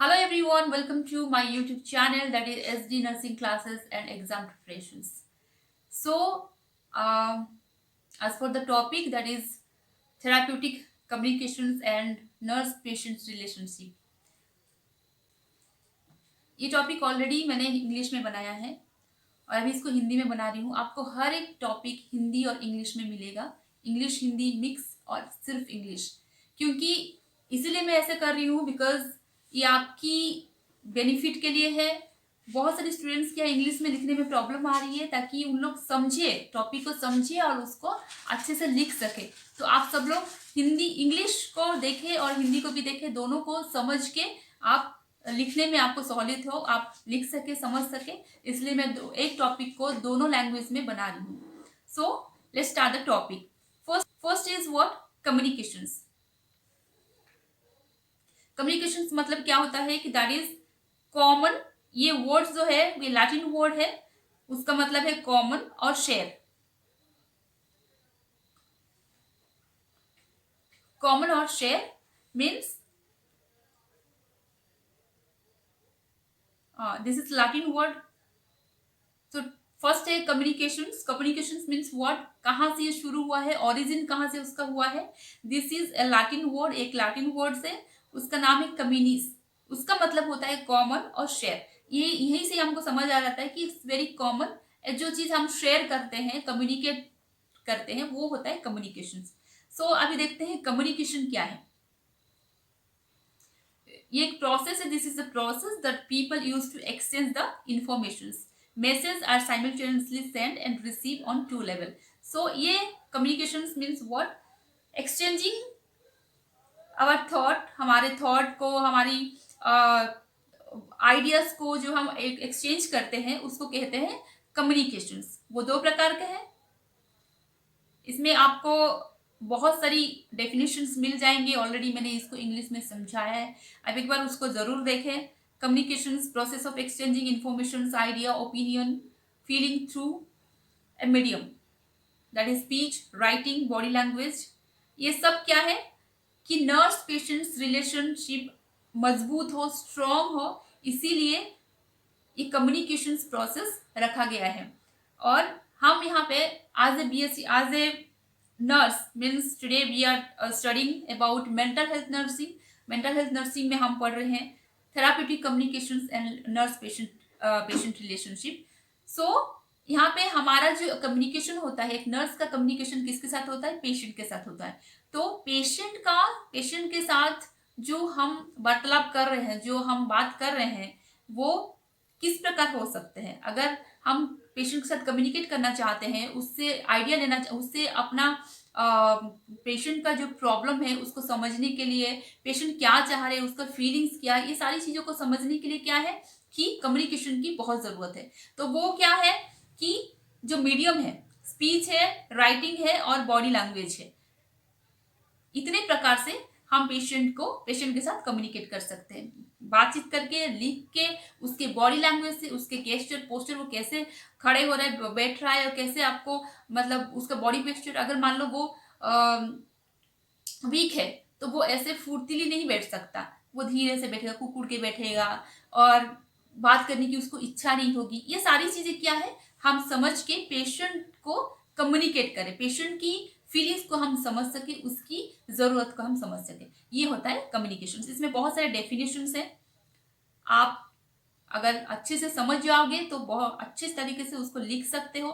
Hello everyone, welcome to my YouTube channel that is SD Nursing Classes and Exam Preparations. So, um, as for the topic that is therapeutic communications and nurse-patient relationship, ये topic already मैंने English में बनाया है और अभी इसको हिंदी में बना रही हूँ। आपको हर एक टॉपिक हिंदी और इंग्लिश में मिलेगा, इंग्लिश हिंदी मिक्स और सिर्फ इंग्लिश, क्योंकि इसीलिए मैं ऐसे कर रही हूँ बिकॉज ये आपकी बेनिफिट के लिए है। बहुत सारे स्टूडेंट्स क्या इंग्लिश में लिखने में प्रॉब्लम आ रही है, ताकि उन लोग समझे, टॉपिक को समझे और उसको अच्छे से लिख सके। तो आप सब लोग हिंदी इंग्लिश को देखें और हिंदी को भी देखें, दोनों को समझ के आप लिखने में आपको सहूलियत हो, आप लिख सके, समझ सके। इसलिए मैं एक टॉपिक को दोनों लैंग्वेज में बना रही हूँ। So let's start the topic. First is what? Communications. Communications मतलब क्या होता है कि दैट इज कॉमन। ये वर्ड्स जो है ये लैटिन वर्ड है, उसका मतलब है कॉमन और शेयर। कॉमन और share means this is Latin word. तो फर्स्ट है कम्युनिकेशंस। कम्युनिकेशंस मीन्स व्हाट, कहाँ से ये शुरू हुआ है, ओरिजिन कहाँ से उसका हुआ है। This is a Latin word, एक लैटिन वर्ड से, उसका नाम है कम्युनिस। उसका मतलब होता है कॉमन और शेयर। ये यहीं से हमको समझ आ जाता है कि इट्स वेरी कॉमन। जो चीज हम शेयर करते हैं, कम्युनिकेट करते हैं, वो होता है कम्युनिकेशन। सो अभी देखते हैं कम्युनिकेशन क्या है। ये एक प्रोसेस है। This is the process that people use to exchange the informations. Messages are simultaneously sent and received on two level. So ये communications means what? Exchanging our thought, हमारे थॉट को, हमारी आइडियाज को जो हम एक्सचेंज करते हैं उसको कहते हैं कम्युनिकेशंस। वो दो प्रकार के हैं। इसमें आपको बहुत सारी डेफिनेशंस मिल जाएंगे, ऑलरेडी मैंने इसको इंग्लिश में समझाया है, अब एक बार उसको जरूर देखें। Communications, process of exchanging information, idea, opinion, feeling through a medium that is speech, writing, body language. ये सब क्या है कि नर्स पेशेंट्स रिलेशनशिप मजबूत हो, स्ट्रॉन्ग हो, इसीलिए ये कम्युनिकेशंस प्रोसेस रखा गया है। और हम यहाँ पे as a BSc, as a nurse means today we are studying about mental health nursing. mental health nursing में हम पढ़ रहे हैं therapeutic communications and nurse patient relationship. so यहाँ पे हमारा जो कम्युनिकेशन होता है, एक नर्स का कम्युनिकेशन किसके साथ होता है? पेशेंट के साथ होता है। तो पेशेंट के साथ जो हम वार्तालाप कर रहे हैं, जो हम बात कर रहे हैं, वो किस प्रकार हो सकते हैं। अगर हम पेशेंट के साथ कम्युनिकेट करना चाहते हैं, उससे आइडिया लेना, उससे अपना पेशेंट का जो प्रॉब्लम है उसको समझने के लिए, पेशेंट क्या चाह रहे हैं, उसका फीलिंग्स क्या है, ये सारी चीज़ों को समझने के लिए क्या है कि कम्युनिकेशन की बहुत ज़रूरत है। तो वो क्या है कि जो मीडियम है, स्पीच है, राइटिंग है और बॉडी लैंग्वेज है, इतने प्रकार से हम पेशेंट के साथ कम्युनिकेट कर सकते हैं, बातचीत करके, लिख के, उसके बॉडी लैंग्वेज से, उसके गेस्चर, पोस्चर, वो कैसे खड़े हो रहा है, बैठ रहा है, और कैसे आपको मतलब उसका बॉडी पोस्चर, अगर मान लो वो वीक है तो वो ऐसे फुर्तीली नहीं बैठ सकता, वो धीरे से बैठेगा, कुकुड़ के बैठेगा और बात करने की उसको इच्छा नहीं होगी। ये सारी चीजें क्या है, हम समझ के पेशेंट को कम्युनिकेट करें, पेशेंट की फीलिंग्स को हम समझ सके, उसकी जरूरत को हम समझ सके, ये होता है कम्युनिकेशन। इसमें बहुत सारे डेफिनेशंस हैं। आप अगर अच्छे से समझ जाओगे तो बहुत अच्छे तरीके से उसको लिख सकते हो।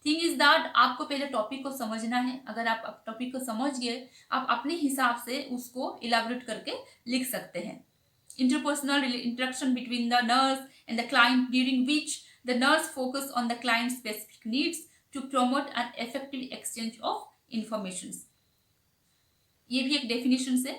थिंग इज दैट आपको पहले टॉपिक को समझना है। अगर आप टॉपिक को समझ गए, आप अपने हिसाब से उसको इलाबोरेट करके लिख सकते हैं। Interpersonal interaction between the nurse and the client during which the nurse focus on the client specific needs to promote an effective exchange of information. ये भी एक डेफिनेशन है।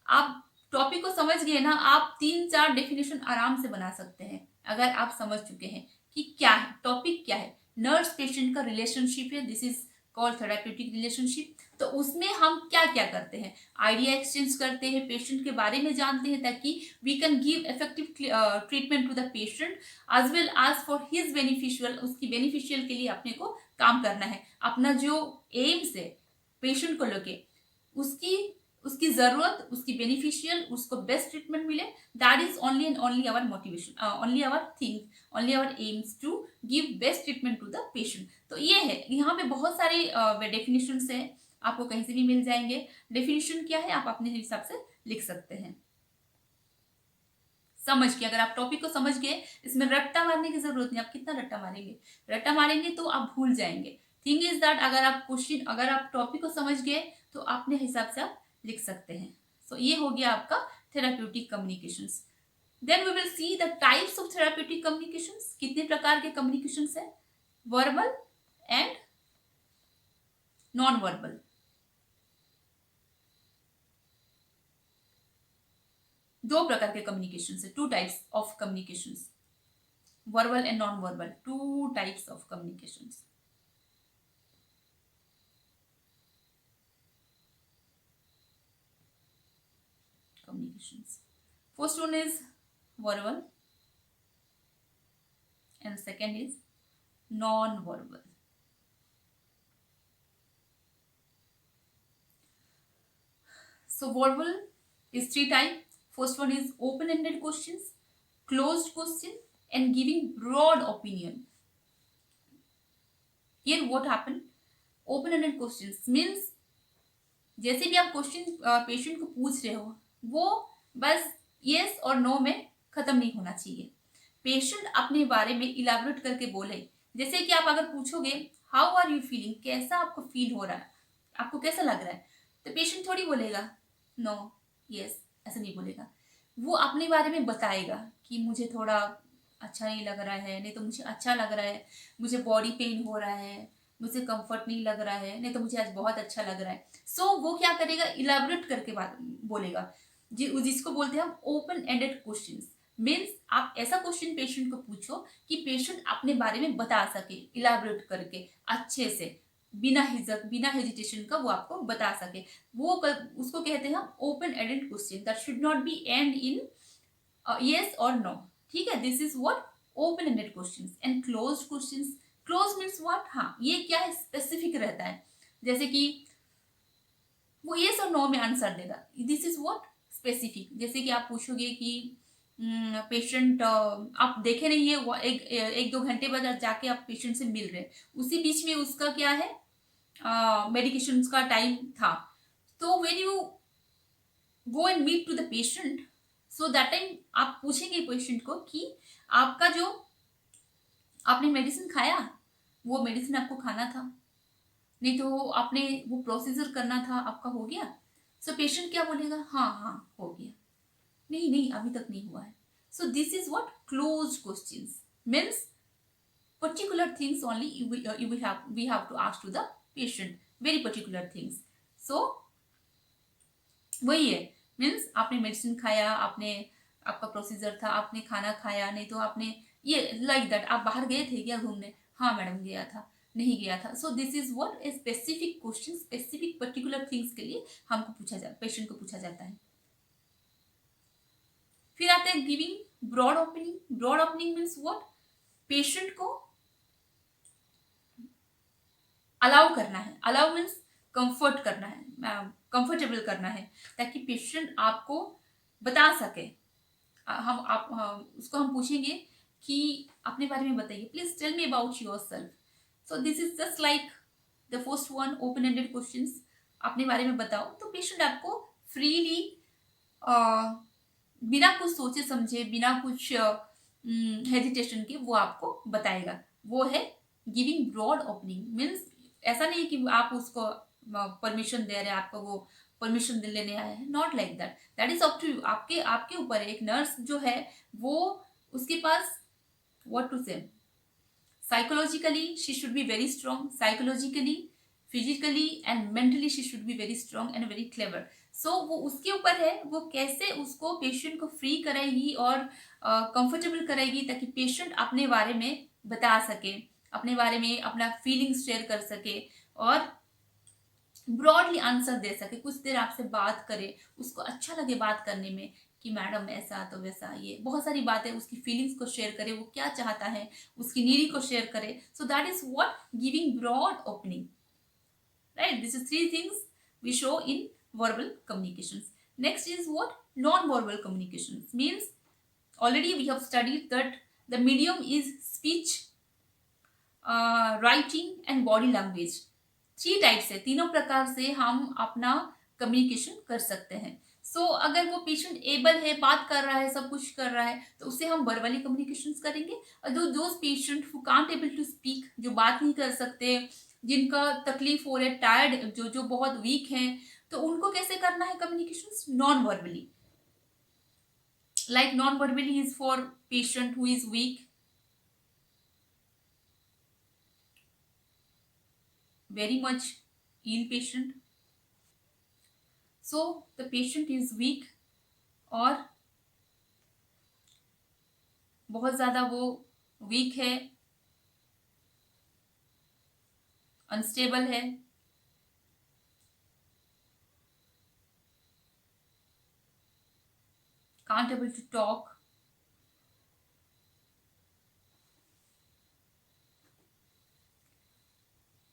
आप टॉपिक को समझ गए ना, आप 3-4 डेफिनेशन आराम से बना सकते हैं अगर आप समझ चुके हैं कि क्या है टॉपिक, क्या है नर्स पेशेंट का रिलेशनशिप है, this is called therapeutic relationship. तो उसमें हम क्या क्या करते हैं, आइडिया एक्सचेंज करते हैं, पेशेंट के बारे में जानते हैं, ताकि we can give effective treatment to the patient as well as for his beneficial. उसकी बेनिफिशियल के लिए अपने को काम करना है। अपना जो एम्स है पेशेंट को लेके, उसकी जरूरत, उसकी बेनिफिशियल, उसको बेस्ट ट्रीटमेंट मिले, that is only and only our motivation, only our things, only our aims to give best treatment to the patient. तो ये है, यहाँ पे बहुत सारे डेफिनेशंस हैं, आपको कहीं से भी मिल जाएंगे. डेफिनेशन क्या है आप अपने हिसाब से लिख सकते हैं. समझ के, अगर आप टॉपिक को समझ गए, इसमें रट्टा मारने की जरूरत नहीं. आप कितना रट्टा मारेंगे, रट्टा मारेंगे तो आप भूल जाएंगे. थिंग इज दैट अगर आप टॉपिक को समझ गए तो अपने हिसाब से आप लिख सकते हैं. सो ये हो गया आपका therapeutic communications. Then we will see the types of therapeutic communications. कितने प्रकार के कम्युनिकेशंस है, वर्बल एंड नॉन वर्बल. दो प्रकार के कम्युनिकेशन है, two types of communication, verbal and non verbal, two types of communication. First one is verbal and second is non verbal. So verbal is three types. First one is open-ended questions, closed question, and giving broad opinion. Here what happened? Open-ended questions means जैसे भी आप question patient को पूछ रहे हो, वो बस yes और no में खत्म नहीं होना चाहिए. पेशेंट अपने बारे में इलाबोरेट करके बोले. जैसे कि आप अगर पूछोगे हाउ आर यू फीलिंग, कैसा आपको फील हो रहा है, आपको कैसा लग रहा है, तो पेशेंट थोड़ी बोलेगा नो यस, ऐसा नहीं बोलेगा. वो अपने बारे में बताएगा कि मुझे थोड़ा अच्छा नहीं लग रहा है, नहीं तो मुझे अच्छा लग रहा है, मुझे बॉडी पेन हो रहा है, मुझे कंफर्ट नहीं लग रहा है, नहीं तो मुझे आज बहुत अच्छा लग रहा है. सो वो क्या करेगा, इलाबोरेट करके बात बोलेगा. जिसको बोलते हैं हम ओपन एंडेड क्वेश्चंस. मीन्स आप ऐसा क्वेश्चन पेशेंट को पूछो कि पेशेंट अपने बारे में बता सके, इलाबोरेट करके अच्छे से, बिना हिचक, बिना हेजिटेशन का वो आपको बता सके. उसको कहते हैं हम open ended question. That should not B and in yes और नो. ठीक है, this is what open ended questions. And closed questions, close means what, हाँ ये क्या है, स्पेसिफिक रहता है. जैसे कि वो यस और नो में आंसर देगा, दिस इज व्हाट स्पेसिफिक. जैसे कि आप पूछोगे कि पेशेंट आप देखे नहीं है, एक दो घंटे बाद जाके आप पेशेंट से मिल रहे हैं, उसी बीच में उसका क्या है मेडिकेशन का टाइम था. तो when you go and meet to the patient, so that time आप पूछेंगे पेशेंट को कि आपका जो आपने मेडिसिन खाया, वो मेडिसिन आपको खाना था, नहीं तो आपने वो प्रोसीजर करना था, आपका हो गया. सो पेशेंट क्या बोलेगा, हाँ हाँ हो गया, नहीं नहीं अभी तक नहीं हुआ है. So this is what closed questions. Means particular things only we have to ask to the patient, very particular things. So वही है, मीन्स आपने मेडिसिन खाया, आपने आपका प्रोसीजर था, आपने खाना खाया, नहीं तो आपने ये लाइक दैट, आप बाहर गए थे क्या घूमने, हाँ मैडम गया था, नहीं गया था. सो this is what a specific question, specific particular things के लिए हमको पूछा जाता, पेशेंट को पूछा जाता है. फिर आते हैं giving broad opening. Broad opening means what, patient को अलाउ करना है. अलाउ मीन्स कंफर्ट करना है, कंफर्टेबल करना है, ताकि पेशेंट आपको बता सके. उसको हम पूछेंगे कि अपने बारे में बताइए, please tell me about yourself. So this is just like the first one, open ended questions. अपने बारे में बताओ, तो पेशेंट आपको फ्रीली बिना कुछ सोचे समझे, बिना कुछ हेजिटेशन के वो आपको बताएगा. वो है गिविंग ब्रॉड ओपनिंग. मीन्स ऐसा नहीं कि आप उसको परमिशन दे रहे हैं, आपको वो परमिशन लेने आए हैं, not like that. That is up to you, आपके ऊपर है. एक नर्स जो है वो, उसके पास what to say, psychologically she should be very strong, psychologically, physically and mentally she should be very strong and very clever. So वो उसके ऊपर है, वो कैसे उसको पेशेंट को फ्री कराएगी और कंफर्टेबल कराएगी, ताकि पेशेंट अपने बारे में बता सके, अपने बारे में अपना फीलिंग्स शेयर कर सके और ब्रॉडली आंसर दे सके. कुछ देर आपसे बात करे, उसको अच्छा लगे बात करने में कि मैडम ऐसा तो वैसा, ये बहुत सारी बातें, उसकी फीलिंग्स को शेयर करे, वो क्या चाहता है, उसकी नीड को शेयर करे. So that is what giving broad opening, right. This is three things we show in verbal communications. Next is what non-verbal communications means. already we have studied that the medium is speech, writing and body language. Three type से, तीनों प्रकार से हम अपना communication कर सकते हैं। अगर वो पेशेंट एबल है, बात कर रहा है, सब कुछ कर रहा है, तो उससे हम वर्बली कम्युनिकेशन करेंगे। और those patient who can't able to speak, जो बात नहीं कर सकते, जिनका तकलीफ हो रहा है, टायर्ड, जो बहुत वीक हैं, तो उनको कैसे करना है communication? Non verbally. Like non verbally is for patient who is weak, very much ill patient, so the patient is weak, और बहुत ज़्यादा वो वीक है, अनस्टेबल है, can't able to talk,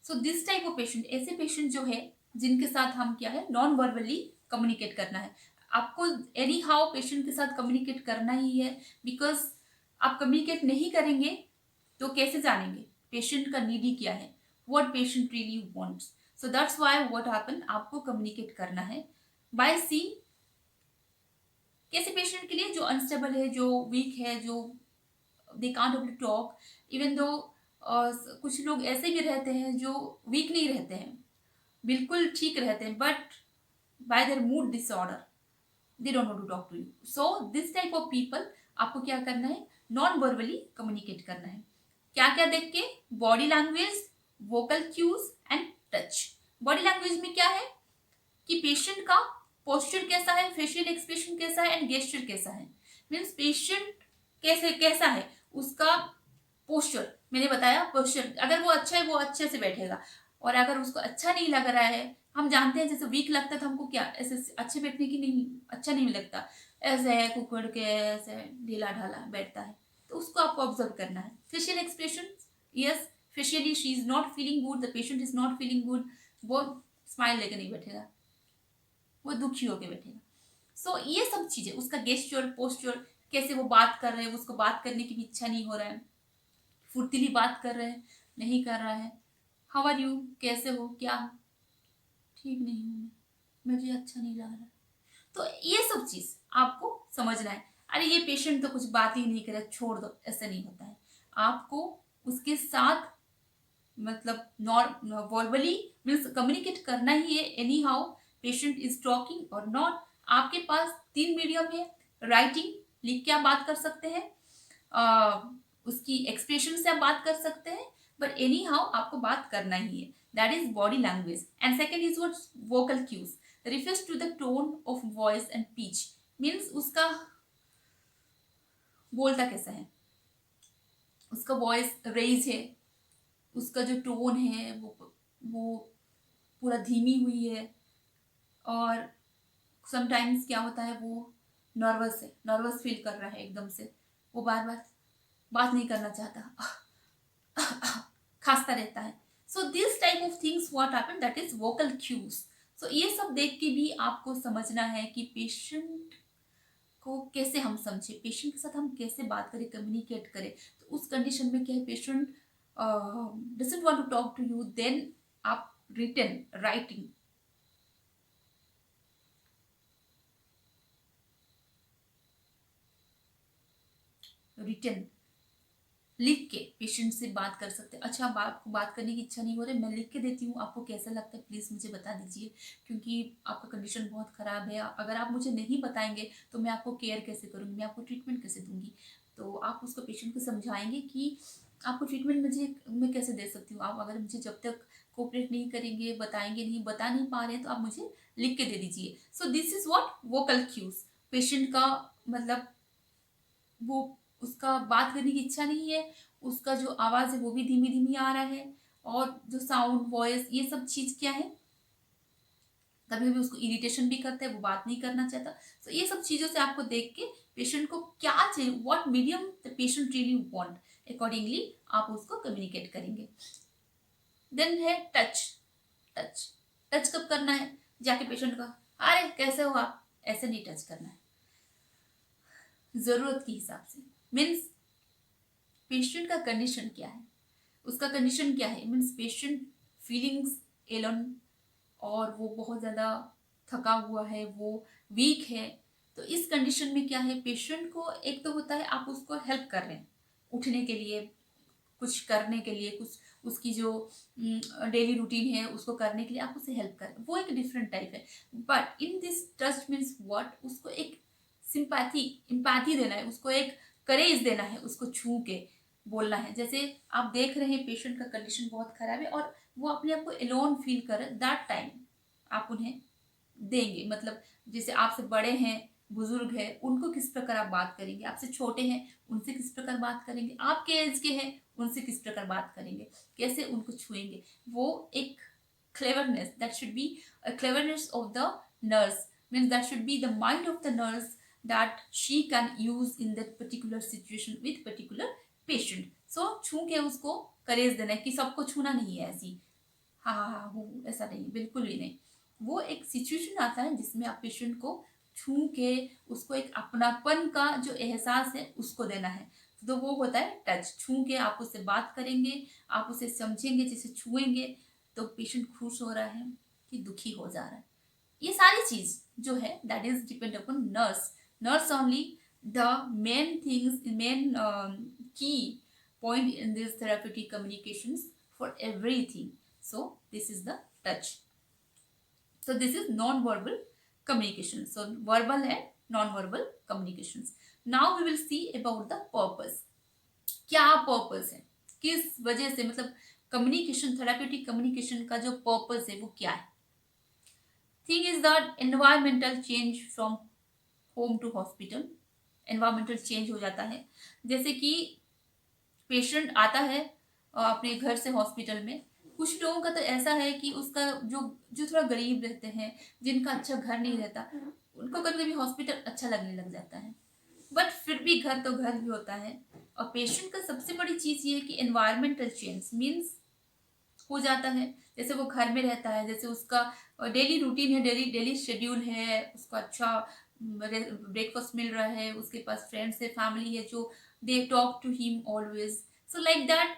so this type of patient, ऐसे patient जो है जिनके साथ हम क्या है नॉन वर्बली कम्युनिकेट करना है। आपको एनी हाउ पेशेंट के साथ कम्युनिकेट करना ही है, बिकॉज आप कम्युनिकेट नहीं करेंगे तो कैसे जानेंगे पेशेंट का नीडी क्या है, what patient really wants. So that's why what happen, आपको कम्युनिकेट करना है बाय सी। कैसे पेशेंट के लिए? जो अनस्टेबल है, जो वीक है, जो they can't able to talk, even though कुछ लोग ऐसे भी रहते हैं जो वीक नहीं रहते हैं, बिल्कुल ठीक रहते हैं, but by their mood disorder they don't want to talk to you. So this type of people आपको क्या करना है? नॉन वर्बली कम्युनिकेट करना है। क्या क्या देख के? Body language, vocal cues and touch. Body language में क्या है कि पेशेंट का पोस्चर कैसा है, फेशियल एक्सप्रेशन कैसा है एंड गेस्चर कैसा है। मीन्स पेशेंट कैसा है, उसका पोस्चर, मैंने बताया पोस्चर, अगर वो अच्छा है वो अच्छे से बैठेगा, और अगर उसको अच्छा नहीं लग रहा है, हम जानते हैं जैसे वीक लगता है तो हमको क्या ऐसे अच्छे बैठने की नहीं, अच्छा नहीं लगता, ऐसे है कुकड़ के ऐसे ढीला ढाला बैठता है, तो उसको आपको ऑब्जर्व करना है। Facial expression, yes facially she is not feeling good, the patient is not feeling good, वो स्माइल लेकर नहीं बैठेगा, वो दुखी होकर बैठेगा। ये सब चीजें, उसका गेस्चर, पोस्चर, कैसे वो बात कर रहे हैं, उसको बात करने की भी इच्छा नहीं हो रहा है, फुर्तीली बात कर रहे हैं, नहीं कर रहा है, हाउ आर यू, कैसे हो, क्या, ठीक नहीं हूँ मैं, मुझे अच्छा नहीं लग रहा। तो ये सब चीज आपको समझना है। अरे ये पेशेंट तो कुछ बात ही नहीं करे, छोड़ दो, ऐसा नहीं होता है। आपको उसके साथ मतलब नॉन वर्बली मीन्स कम्युनिकेट करना ही है। Any how patient is talking और नॉट, आपके पास तीन मीडियम है। राइटिंग, लिख के आप बात कर सकते हैं, उसकी एक्सप्रेशन से आप बात कर सकते हैं, बट एनी हाउ आपको बात करना ही है, that is body language. And second is what vocal cues, refers to the tone of voice and pitch, means उसका बोलता कैसा है, उसका वॉइस रेज है, उसका जो टोन है वो पूरा धीमी हुई है, और समटाइम्स क्या होता है वो नर्वस है, नर्वस फील कर रहा है एकदम से, वो बार बार बात नहीं करना चाहता, खांसता रहता है। So this type of things what happen, that is vocal cues. So ये सब देख के भी आपको समझना है कि पेशेंट को कैसे हम समझे, पेशेंट के साथ हम कैसे बात करें, कम्युनिकेट करें। तो उस कंडीशन में क्या है, patient doesn't want to talk to you, then आप रिटन राइटिंग, रिटन लिख के पेशेंट से बात कर सकते हैं। अच्छा, आपको बात करने की इच्छा नहीं हो रही, मैं लिख के देती हूँ, आपको कैसा लगता है प्लीज़ मुझे बता दीजिए, क्योंकि आपका कंडीशन बहुत ख़राब है, अगर आप मुझे नहीं बताएंगे तो मैं आपको केयर कैसे करूँगी, मैं आपको ट्रीटमेंट कैसे दूंगी। तो आप उसको पेशेंट को समझाएंगे कि आपको ट्रीटमेंट मैं कैसे दे सकती हूँ, आप अगर मुझे जब तक कोऑपरेट नहीं करेंगे, बताएंगे नहीं, बता नहीं पा रहे हैं, तो आप मुझे लिख के दे दीजिए। So this is what vocal cues. Patient का मतलब वो, उसका बात करने की इच्छा नहीं है, उसका जो आवाज़ है वो भी धीमी धीमी आ रहा है, और जो साउंड, वॉइस, ये सब चीज़ क्या है, कभी कभी उसको इरिटेशन भी करता है, वो बात नहीं करना चाहता। तो ये सब चीज़ों से आपको देख के पेशेंट को क्या चाहिए, what medium the patient really want, accordingly आप उसको कम्युनिकेट करेंगे। देन है टच। टच, टच कब करना है? जाके पेशेंट का, अरे कैसे हो आप, ऐसे नहीं टच करना है। ज़रूरत के हिसाब से। मीन्स पेशेंट का कंडीशन क्या है, उसका कंडीशन क्या है, मीन्स पेशेंट फीलिंग्स एलोन, और वो बहुत ज़्यादा थका हुआ है, वो वीक है। तो इस कंडीशन में क्या है, पेशेंट को एक तो होता है आप उसको हेल्प कर रहे हैं उठने के लिए, कुछ करने के लिए, कुछ उसकी जो डेली रूटीन है उसको करने के लिए आप उसे हेल्प कर, वो एक डिफरेंट टाइप है। But in this touch means what, उसको एक सिंपैथी इम्पैथी देना है, उसको एक करेज देना है, उसको छू के बोलना है। जैसे आप देख रहे हैं पेशेंट का कंडीशन बहुत खराब है और वो अपने आप को एलोन फील कर रहे, दैट टाइम आप उन्हें देंगे। मतलब जैसे आपसे बड़े हैं, बुजुर्ग है, उनको किस प्रकार आप बात करेंगे, आपसे छोटे हैं उनसे किस प्रकार बात करेंगे, आपके एज के हैं उनसे किस प्रकार बात करेंगे, कैसे उनको छुएंगे। वो एक cleverness, that should be a cleverness of the nurse, means that should be the mind of the nurse that she can use in that particular situation with particular patient. So छू के उसको करेज देना है कि सबको छूना नहीं है ऐसी, हाँ हाँ हाँ हूँ, ऐसा नहीं, बिल्कुल भी नहीं। वो एक सिचुएशन आता है जिसमें आप पेशेंट को छू के उसको एक अपनापन का जो एहसास है उसको देना है। तो वो होता है टच, छू के आप उससे बात करेंगे, आप उसे समझेंगे, जैसे छुएंगे तो पेशेंट खुश हो रहा है कि दुखी हो जा रहा है। ये सारी चीज जो है that is depend upon nurse, nurse only the main things, main की point in this therapeutic communications for everything. So this is the touch. So this is non-verbal communication. So verbal and non-verbal communications. Now we will see about the purpose. क्या purpose है, किस वजह से, मतलब communication, therapeutic communication का जो purpose है वो क्या है। Thing is that environmental change from home to hospital, environmental change हो जाता है। जैसे कि पेशेंट आता है अपने घर से हॉस्पिटल में, कुछ लोगों का तो ऐसा है कि उसका जो जो थोड़ा गरीब रहते हैं, जिनका अच्छा घर नहीं रहता, उनको कभी कभी हॉस्पिटल अच्छा लगने लग जाता है। बट फिर भी घर तो घर ही होता है। और पेशेंट का सबसे बड़ी चीज ये है कि एनवायरमेंटल चेंज मीन्स हो जाता है। जैसे वो घर में रहता है, जैसे उसका डेली रूटीन है, डेली डेली शेड्यूल है, उसको अच्छा ब्रेकफास्ट मिल रहा है, उसके पास फ्रेंड्स है, फैमिली है जो they talk to him always, so like that,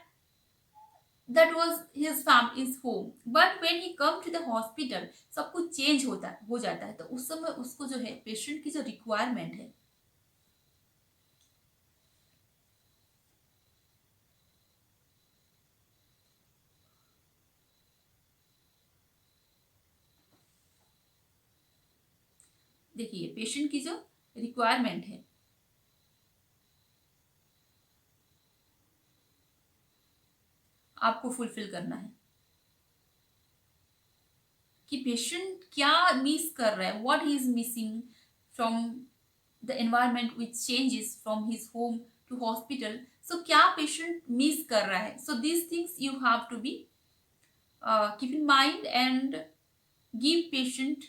that was his family's home. But when he come to the hospital सब कुछ चेंज होता हो जाता है। तो उस समय उसको जो है पेशेंट की जो रिक्वायरमेंट है, देखिए पेशेंट की जो रिक्वायरमेंट है आपको फुलफिल करना है कि पेशेंट क्या मिस कर रहा है, what he is missing from the environment which changes from his home to hospital. So क्या पेशेंट मिस कर रहा है, so these things you have to be keep in mind and give patient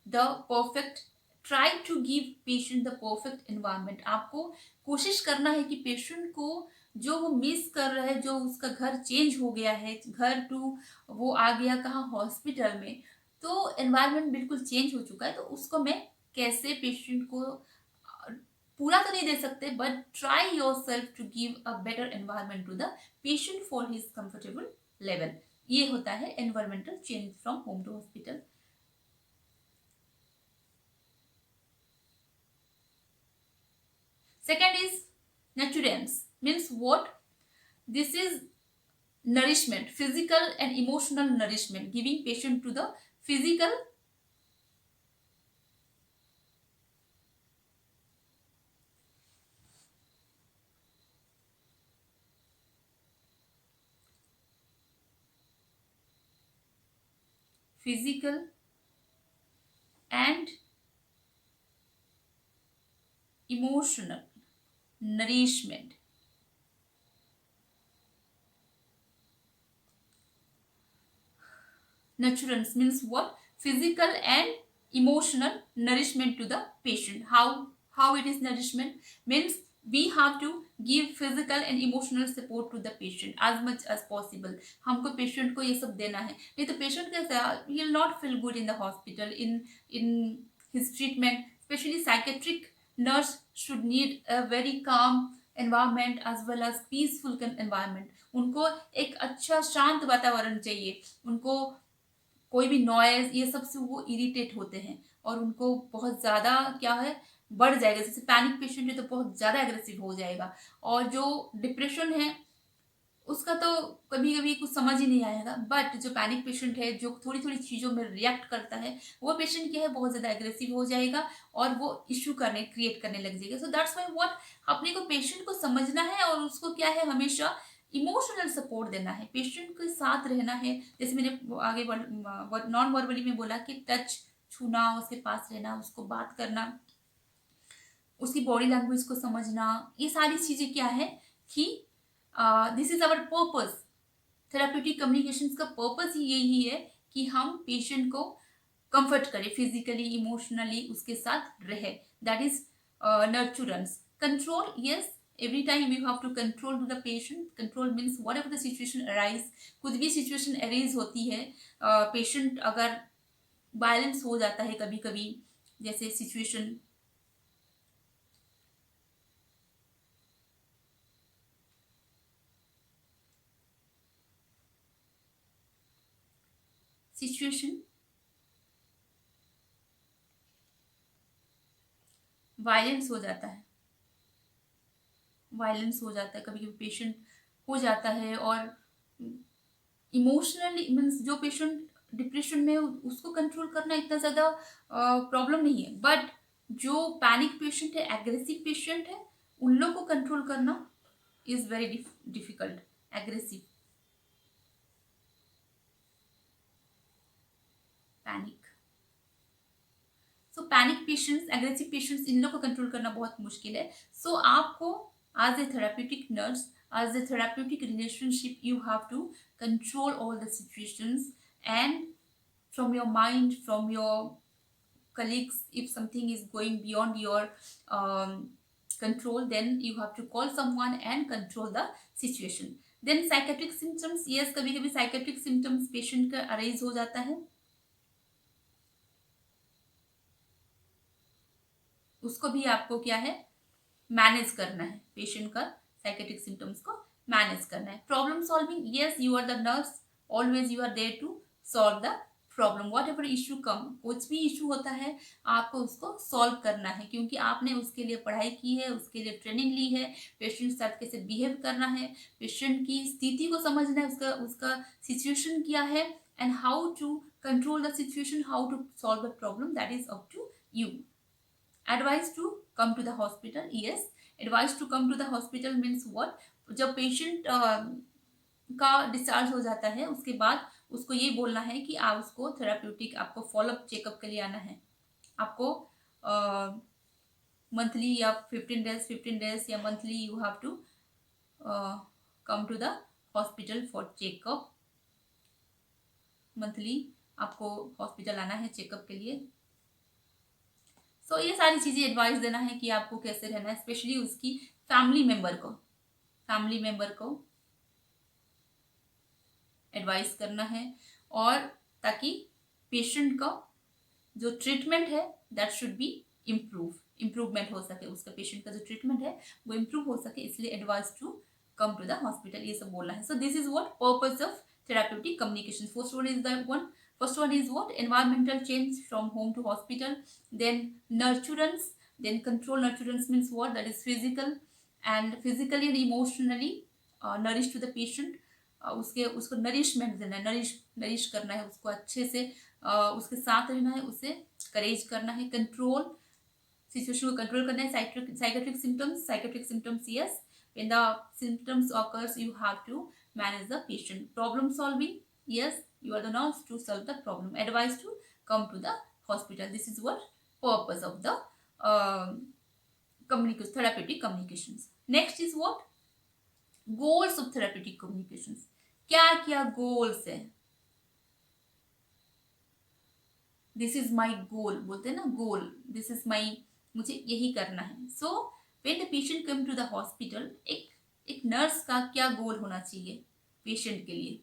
the perfect, try to give patient the perfect environment। आपको कोशिश करना है कि patient को जो वो मिस कर रहा है, जो उसका घर चेंज हो गया है, घर टू वो आ गया कहाँ, हॉस्पिटल में, तो एनवायरनमेंट बिल्कुल चेंज हो चुका है। तो उसको मैं कैसे पेशेंट को पूरा तो नहीं दे सकते, but try your self to give a better environment to the patient for his comfortable level. ये होता है environmental change from home to hospital. Second is nurturance, means what, this is nourishment, physical and emotional nourishment, giving patient to the physical physical and emotional nourishment। Nurturance means what, physical and emotional nourishment to the patient। How it is nourishment, means we have to give physical and emotional support to the patient as much as possible। हमको patient को ये सब देना है, नहीं तो patient कैसे, he will not feel good in the hospital, in his treatment, especially psychiatric nurse should need a very calm environment as well as peaceful environment. उनको एक अच्छा शांत वातावरण चाहिए, उनको कोई भी नॉइज़ ये सब से वो इरिटेट होते हैं और उनको बहुत ज़्यादा क्या है बढ़ जाएगा। जैसे पैनिक पेशेंट है तो बहुत ज़्यादा एग्रेसिव हो जाएगा, और जो डिप्रेशन है उसका तो कभी-कभी कुछ समझ ही नहीं आएगा। बट जो पैनिक पेशेंट है, जो थोड़ी-थोड़ी चीज़ों में रिएक्ट करता है, वो पेशेंट क्या है बहुत ज़्यादा एग्रेसिव हो जाएगा और वो इश्यू क्रिएट करने लग जाएगा। सो दैट्स व्हाई व्हाट अपने को पेशेंट को समझना है और उसको क्या है हमेशा इमोशनल सपोर्ट देना है, पेशेंट के साथ रहना है। जैसे मैंने वो आगे नॉन वर्बली में बोला कि टच, छूना, उसके पास रहना, उसको बात करना, उसकी बॉडी लैंग्वेज को समझना, ये सारी चीज़ें क्या है कि this is our purpose. Therapeutic communications का पर्पस ही यही है कि हम पेशेंट को कंफर्ट करें, फिजिकली इमोशनली उसके साथ रहे। That is nurturance. Control, yes, every time you have to control to the patient. Control means whatever the situation arise, कुछ भी सिचुएशन अरेज होती है, पेशेंट अगर वायलेंस हो जाता है कभी कभी, जैसे सिचुएशन सिचुएशन वायलेंस हो जाता है, वायलेंस हो जाता है कभी कभी पेशेंट हो जाता है, और इमोशनली मीन्स जो पेशेंट डिप्रेशन में उसको कंट्रोल करना इतना ज़्यादा प्रॉब्लम नहीं है। बट जो पैनिक पेशेंट है, एग्रेसिव पेशेंट है, उन लोग को कंट्रोल करना is very difficult. Aggressive, panic, so panic patients, aggressive patients, इन लोग को कंट्रोल करना बहुत मुश्किल है। सो आपको as a therapeutic nurse, as a therapeutic relationship, you have to control all the situations, and from your mind, from your colleagues, if something is going beyond your um, control, then you have to call someone and control the situation. Then psychiatric symptoms, yes, कभी कभी psychiatric symptoms patient का arise हो जाता है, उसको भी आपको क्या है मैनेज करना है, पेशेंट का साइकेट्रिक सिम्टम्स को मैनेज करना है। Problem solving, yes, you are the nurse, always you are there to solve the problem. Whatever issue come, कुछ भी इशू होता है आपको उसको सॉल्व करना है, क्योंकि आपने उसके लिए पढ़ाई की है, उसके लिए ट्रेनिंग ली है, पेशेंट के साथ कैसे बिहेव करना है, पेशेंट की स्थिति को समझना है, उसका उसका सिचुएशन क्या है, and how to control the situation, how to solve the problem, that is up to you. Advice to come to the hospital, yes, advice to come to the hospital means what, जब patient का discharge हो जाता है उसके बाद उसको ये बोलना है कि आप उसको थेराप्यूटिक आपको फॉलोअप चेकअप के लिए आना है, आपको मंथली या 15 डेज या monthly you have to come to the hospital for checkup. Monthly आपको हॉस्पिटल आना है चेकअप के लिए। सो ये सारी चीज़ें एडवाइस देना है कि आपको कैसे रहना है, स्पेशली उसकी फैमिली मेंबर को एडवाइस करना है, और ताकि पेशेंट का जो ट्रीटमेंट है दैट शुड बी इम्प्रूवमेंट हो सके, उसका पेशेंट का जो ट्रीटमेंट है वो इम्प्रूव हो सके, इसलिए advice to come to the hospital, ये सब बोलना है। So this is what purpose of therapeutic communication. First one is what? Environmental change from home to hospital. Then nurturance. Then control nurturance means what? That is physical and physically and emotionally nourish to the patient. उसके उसको nourishment देना है, nourish करना है उसको अच्छे से, उसके साथ रहना है, उसे करेज करना है, कंट्रोल सिचुएशन को कंट्रोल करना है। Psychiatric symptoms, yes, when the symptoms occurs you have to manage the patient. Problem solving, yes, you are the nurse to solve the problem. Advice to come to the hospital. This is what purpose of the therapeutic communications. Next is what? Goals of therapeutic communications. क्या क्या goals है? This is my goal, बोलते हैं ना goal. This is my, मुझे यही करना है. So when the patient come to the hospital, एक नर्स का क्या गोल होना चाहिए पेशेंट के लिए?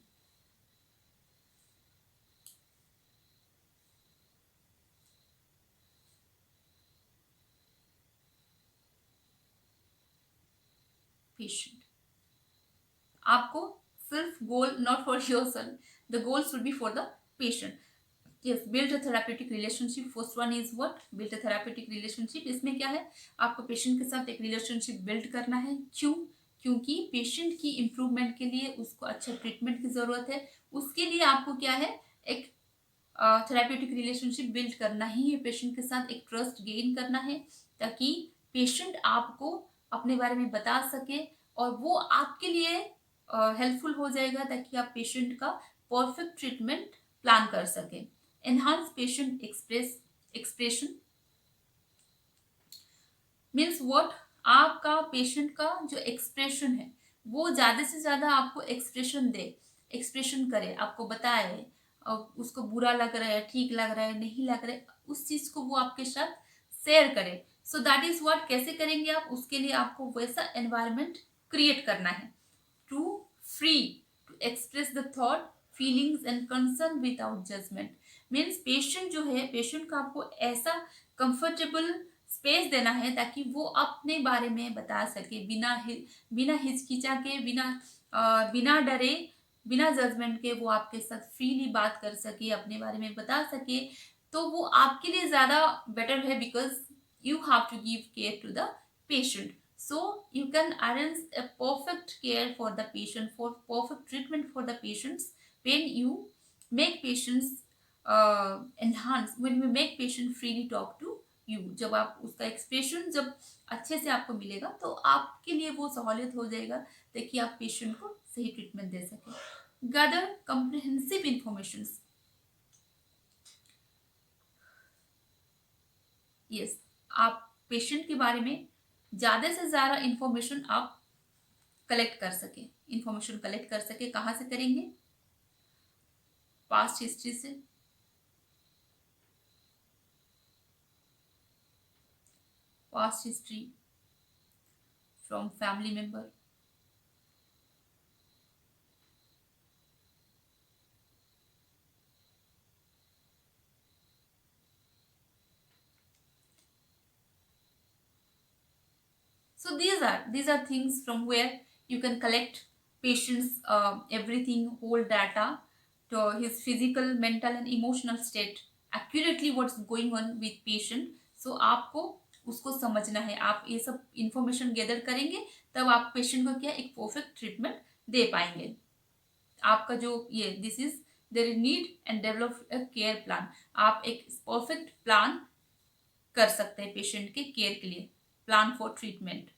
पेशेंट। आपको सिर्फ goal not for yourself, the goal should be for the patient. Yes, build a therapeutic relationship. First one is what? Build a therapeutic relationship. इसमें क्या है, आपको पेशेंट के साथ एक रिलेशनशिप बिल्ड करना है। क्यों? क्योंकि पेशेंट की इम्प्रूवमेंट के लिए उसको अच्छा ट्रीटमेंट की जरूरत है। उसके लिए आपको क्या है, एक थेरापेटिक रिलेशनशिप बिल्ड करना ही है पेशेंट के साथ, एक ट्रस्ट गेन करना है, ताकि पेशेंट आपको अपने बारे में बता सके और वो आपके लिए हेल्पफुल हो जाएगा, ताकि आप पेशेंट का परफेक्ट ट्रीटमेंट प्लान कर सकें। Enhance patient expression means what? आपका पेशेंट का जो एक्सप्रेशन है वो ज्यादा से ज्यादा आपको एक्सप्रेशन दे, एक्सप्रेशन करे, आपको बताए, उसको बुरा लग रहा है, ठीक लग रहा है, नहीं लग रहा है, उस चीज को वो आपके साथ शेयर करे। So that is what. कैसे करेंगे आप? उसके लिए आपको वैसा एनवायरनमेंट क्रिएट करना है to free to express the thought, feelings and concern without judgment. Means patient जो है, पेशेंट का आपको ऐसा कंफर्टेबल स्पेस देना है ताकि वो अपने बारे में बता सके, बिना हिचकिचा के, बिना डरे, बिना जजमेंट के वो आपके साथ फ्रीली बात कर सके, अपने बारे में बता सके। तो वो आपके लिए ज्यादा बेटर है, because you have to give care to the patient. So you can arrange a perfect care for the patient, for perfect treatment for the patients, when you make patients enhance, when you make patient freely talk to you। जब आप उसका expression जब अच्छे से आपको मिलेगा तो आपके लिए वो सहूलियत हो जाएगा ताकि आप पेशेंट को सही ट्रीटमेंट दे सके। Gather comprehensive information. यस, आप पेशेंट के बारे में ज़्यादा से ज़्यादा इंफॉर्मेशन आप कलेक्ट कर सके, इंफॉर्मेशन कलेक्ट कर सके। कहाँ से करेंगे? पास्ट हिस्ट्री से, past history from family member, so these are things from where you can collect patients everything, whole data to his physical, mental and emotional state, accurately what's going on with patient। so आपको उसको समझना है। आप ये सब information gather करेंगे तब आप पेशेंट को क्या एक परफेक्ट ट्रीटमेंट दे पाएंगे। आपका जो ये this is there is need and develop a care plan. आप एक परफेक्ट प्लान कर सकते हैं पेशेंट के केयर के लिए, plan for treatment.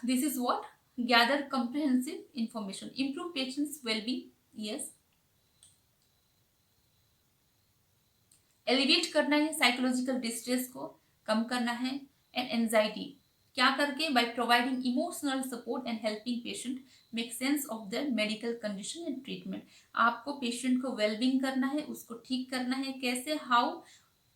This is what? Gather comprehensive information, improve patient's well-being। yes, elevate करना है साइकोलॉजिकल डिस्ट्रेस को, कम करना है, एंड एंजाइटी क्या करके? By providing emotional support and helping patient make sense of the medical condition and treatment. आपको patient को wellbeing करना है, उसको ठीक करना है। कैसे? हाउ?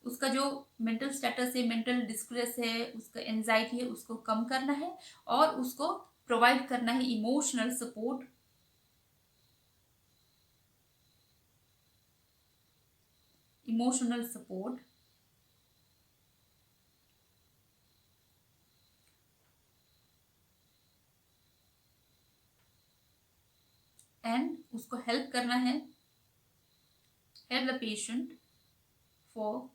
उसका जो मेंटल स्टेटस है, मेंटल डिस्ट्रेस है, उसका एंजाइटी है, उसको कम करना है और उसको प्रोवाइड करना है emotional support, emotional support and उसको हेल्प करना है, help the patient for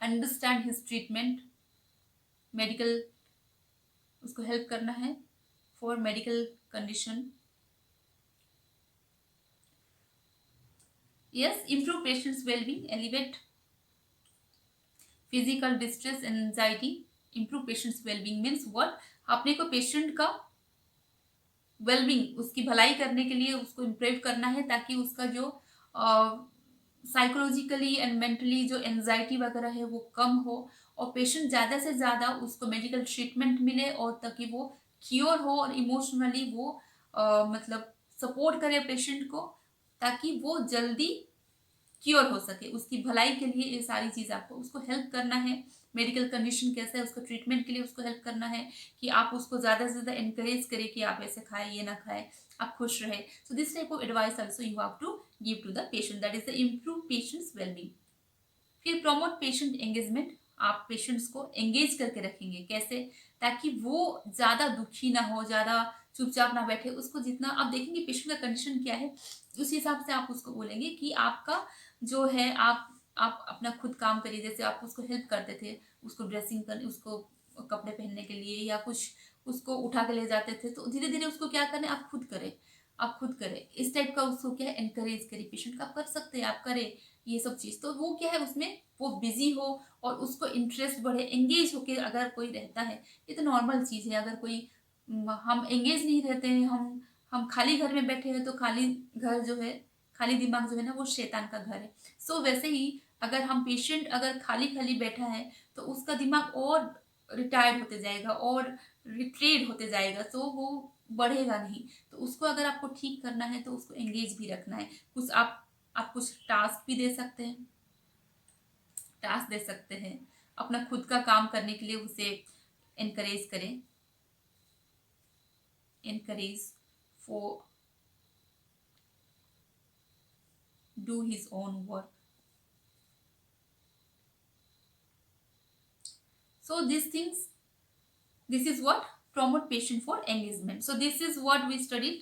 understand his treatment, medical, उसको हेल्प करना है for medical condition. Yes, improve patients wellbeing, elevate physical distress and anxiety, improve patients wellbeing means what? अपने को patient का wellbeing, उसकी भलाई करने के लिए उसको इम्प्रूव करना है ताकि उसका जो साइकोलॉजिकली एंड मेंटली जो एंजाइटी वगैरह है वो कम हो और पेशेंट ज़्यादा से ज़्यादा उसको मेडिकल ट्रीटमेंट मिले और ताकि वो क्योर हो और इमोशनली वो मतलब सपोर्ट करे पेशेंट को ताकि वो जल्दी क्योर हो सके। उसकी भलाई के लिए ये सारी चीज़ आपको उसको हेल्प करना है। मेडिकल कंडीशन कैसा है उसको ट्रीटमेंट के लिए उसको हेल्प करना है कि आप उसको ज़्यादा से ज़्यादा एनकरेज करें कि आप ऐसे खाएं, ये ना खाएं, आप खुश रहे। So this type of advice also you have to give to the patient, that is the improve patient's well-being। फिर प्रमोट पेशेंट एंगेजमेंट, आप पेशेंट्स को एंगेज करके रखेंगे। कैसे? ताकि वो ज़्यादा दुखी ना हो, ज़्यादा चुपचाप ना बैठे। उसको जितना आप देखेंगे पेशेंट का कंडीशन क्या है, उस हिसाब से आप उसको बोलेंगे कि आपका जो है आप अपना खुद काम करिए। जैसे आप उसको हेल्प करते थे, उसको ड्रेसिंग कर, उसको कपड़े पहनने के लिए या कुछ उसको उठा के ले जाते थे, तो धीरे धीरे उसको क्या करें, आप खुद करें, आप खुद करें। इस टाइप का उसको क्या है, एनकरेज करिए पेशेंट का, आप कर सकते हैं, आप करें ये सब चीज़। तो वो क्या है, उसमें वो बिजी हो और उसको इंटरेस्ट बढ़े, एंगेज होके अगर कोई रहता है, ये तो नॉर्मल चीज़ है। अगर कोई हम एंगेज नहीं रहते हैं, हम खाली घर में बैठे हैं, तो खाली घर जो है, खाली दिमाग जो है ना, वो शैतान का घर है। सो वैसे ही अगर हम पेशेंट अगर खाली खाली बैठा है, तो उसका दिमाग और रिटायर्ड होते जाएगा और रिट्रेड होते जाएगा, तो वो बढ़ेगा नहीं। तो उसको अगर आपको ठीक करना है, तो उसको एंगेज भी रखना है। कुछ आप कुछ टास्क भी दे सकते हैं, टास्क दे सकते हैं, अपना खुद का काम करने के लिए उसे एनकरेज करें, encourage for do his own work. So these things, this is what promote patient for engagement. So this is what we studied.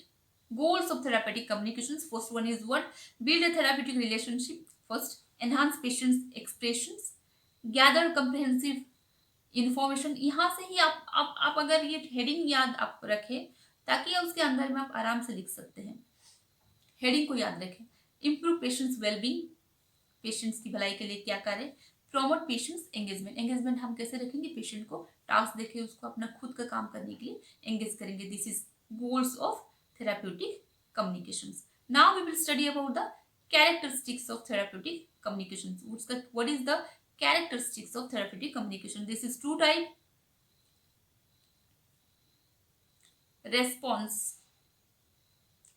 Goals of therapeutic communications. First one is what? Build a therapeutic relationship. First, enhance patient's expressions. Gather comprehensive information. यहाँ से ही आप अगर ये heading याद आप रखें, ताकि उसके अंदर में आप आराम से लिख सकते हैं। हेडिंग को याद रखें। इम्प्रूव पेशेंट्स वेलबींग, पेशेंट्स की भलाई के लिए क्या करें। प्रमोट पेशेंट्स एंगेजमेंट, एंगेजमेंट हम कैसे रखेंगे, पेशेंट को टास्क देके उसको अपना खुद का काम करने के लिए एंगेज करेंगे। This is goals of therapeutic communications. Now we will study about the characteristics of therapeutic communications. What is the characteristics of therapeutic communication? This is two type: response,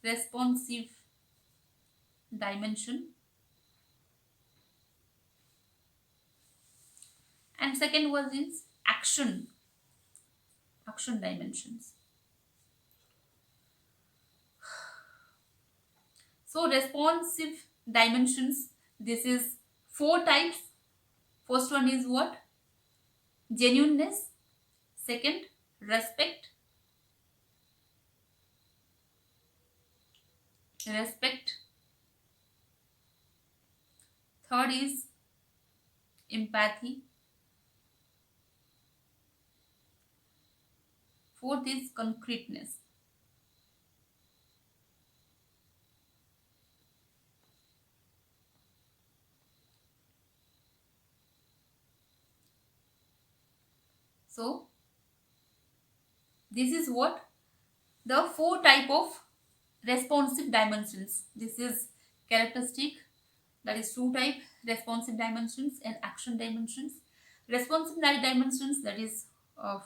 responsive dimension, and second one is action, action dimensions. So responsive dimensions, this is four types. First one is what? Genuineness. Second, respect. Respect. Third is empathy. Fourth is concreteness. So this is what the four type of responsive dimensions. This is characteristic, that is two type: responsive dimensions and action dimensions. Responsive dimensions, that is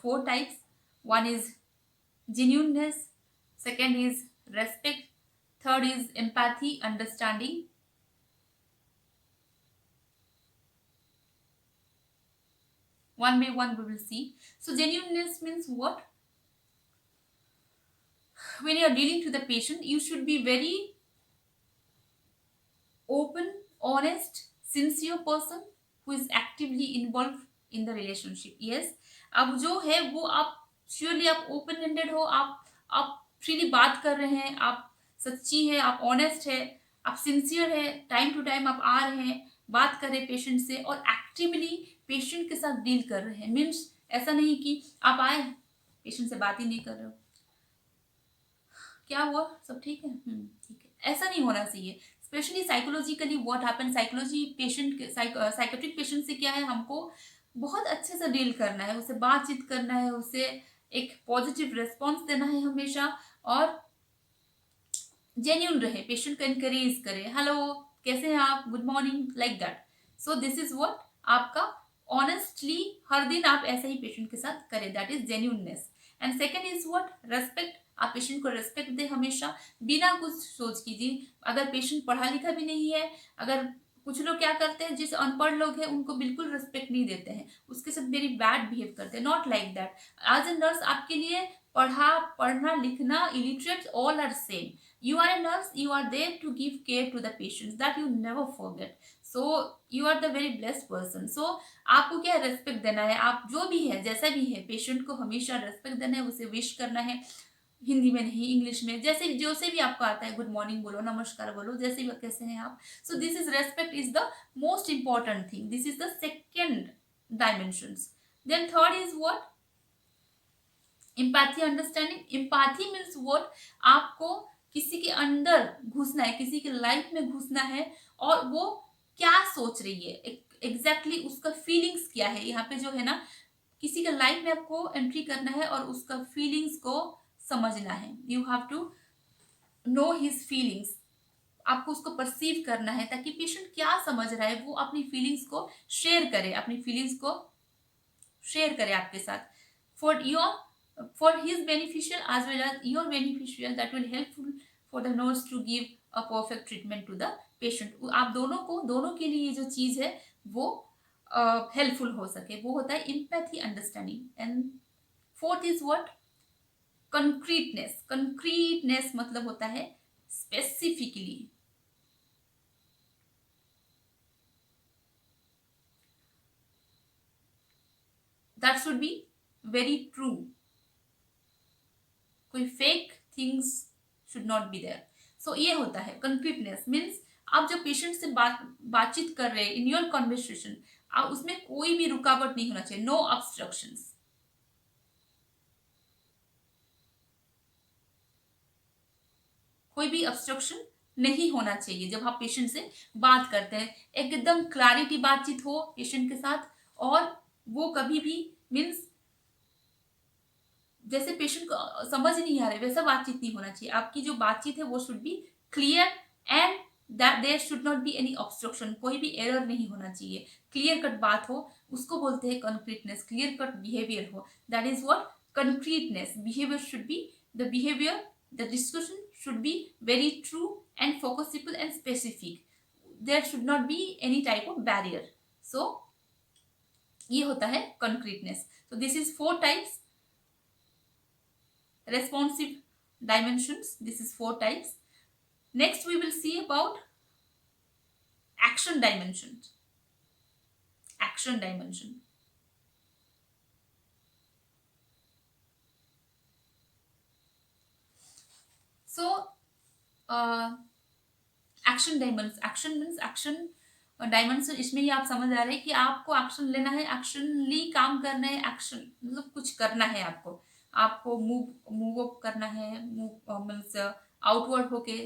four types. One is genuineness, second is respect, third is empathy, understanding. One by one we will see. So genuineness means what? When you are dealing to the patient, you should be very open, honest, sincere person who is actively involved in the relationship. Yes, अब जो है वो आप surely आप open हेंडेड हो, आप freely बात कर रहे हैं, आप सच्ची है, आप ऑनेस्ट है, आप सिंसियर है, टाइम टू टाइम आप आ रहे हैं, बात कर रहे हैं पेशेंट से और एक्टिवली पेशेंट के साथ डील कर रहे हैं। मीन्स ऐसा नहीं कि आप आए पेशेंट से बात ही नहीं कर रहे हो, क्या हुआ, सब ठीक है, ठीक है, ऐसा नहीं होना चाहिए। Specially psychologically what happen, psychology patient psychiatric patient से क्या है, हमको बहुत अच्छे से डील करना है, उससे बातचीत करना है, उसे एक पॉजिटिव रिस्पॉन्स देना है हमेशा, और जेन्यून रहे, पेशेंट को एनकरेज करे, हेलो कैसे हैं आप, good morning, like that. So this is what आपका ऑनेस्टली हर दिन आप ऐसे ही पेशेंट के साथ करें, that is genuineness. And second is what? Respect, आप पेशेंट को रेस्पेक्ट दे हमेशा, बिना कुछ सोच कीजिए। अगर पेशेंट पढ़ा लिखा भी नहीं है, अगर कुछ लोग क्या करते हैं, जिस अनपढ़ लोग हैं उनको बिल्कुल रिस्पेक्ट नहीं देते हैं, उसके साथ वेरी बैड बिहेव करते हैं, not like that. As a nurse आपके लिए पढ़ना लिखना, illiterate, all are same. You are a nurse, you are there to give care to the patients, that you never forget. So you are the very blessed person. So आपको क्या respect देना है, आप जो भी है जैसा भी है, पेशेंट को हमेशा रेस्पेक्ट देना है, उसे विश करना है, हिंदी में नहीं इंग्लिश में, जैसे जो से भी आपको आता है, गुड मॉर्निंग बोलो, नमस्कार बोलो, जैसे भी कैसे हैं आप। So this is respect is the most important thing, this is the second dimensions. Then third is what, empathy understanding. Empathy means what, आपको किसी के अंदर घुसना है, किसी के लाइफ में घुसना है, और वो क्या सोच रही है एग्जैक्टली उसका फीलिंग्स क्या है, यहाँ पे जो है ना, किसी के लाइफ में आपको एंट्री करना है और उसका फीलिंग्स को समझना है। You have to know his feelings, आपको उसको परसीव करना है, ताकि पेशेंट क्या समझ रहा है वो अपनी फीलिंग्स को शेयर करे, अपनी फीलिंग्स को शेयर करे आपके साथ, for your for his beneficial as well as your beneficial, that will helpful for the nurse to give a perfect treatment to the patient. आप दोनों को, दोनों के लिए ये जो चीज है वो हेल्पफुल हो सके, वो होता है empathy understanding. And fourth is what, concreteness. Concreteness मतलब होता है specifically, that should be very true, कोई fake things should not be there. So ये होता है कंक्रीटनेस, मीन्स आप जब पेशेंट से बातचीत कर रहे हैं इन योर कॉन्वर्सेशन, आप उसमें कोई भी रुकावट नहीं होना चाहिए, नो ऑब्स्ट्रक्शंस, कोई भी ऑब्स्ट्रक्शन नहीं होना चाहिए जब आप पेशेंट से बात करते हैं, एकदम क्लैरिटी बातचीत हो पेशेंट के साथ, और वो कभी भी मीन्स जैसे पेशेंट को समझ नहीं आ रहा है वैसा बातचीत नहीं होना चाहिए, आपकी जो बातचीत है वो should be clear, and that there should not be any obstruction, कोई भी एरर नहीं होना चाहिए, क्लियर कट बात हो, उसको बोलते हैं कंक्रीटनेस, क्लियर कट बिहेवियर हो, that is what concreteness. Behaviour should be the behaviour, the discussion should be very true and focusable and specific, there should not be any type of barrier. So ये होता है concreteness. तो this is four types responsive dimensions, this is four types. Next we will see about action dimensions. Action dimension, so action dimension, action means action dimension, इसमें ही आप समझ आ रहे हैं कि आपको एक्शन लेना है, एक्शनली काम करना है, एक्शन मतलब कुछ करना है आपको, आपको मूव मूव अप करना है, मूव मीन्स आउटवर्ड होके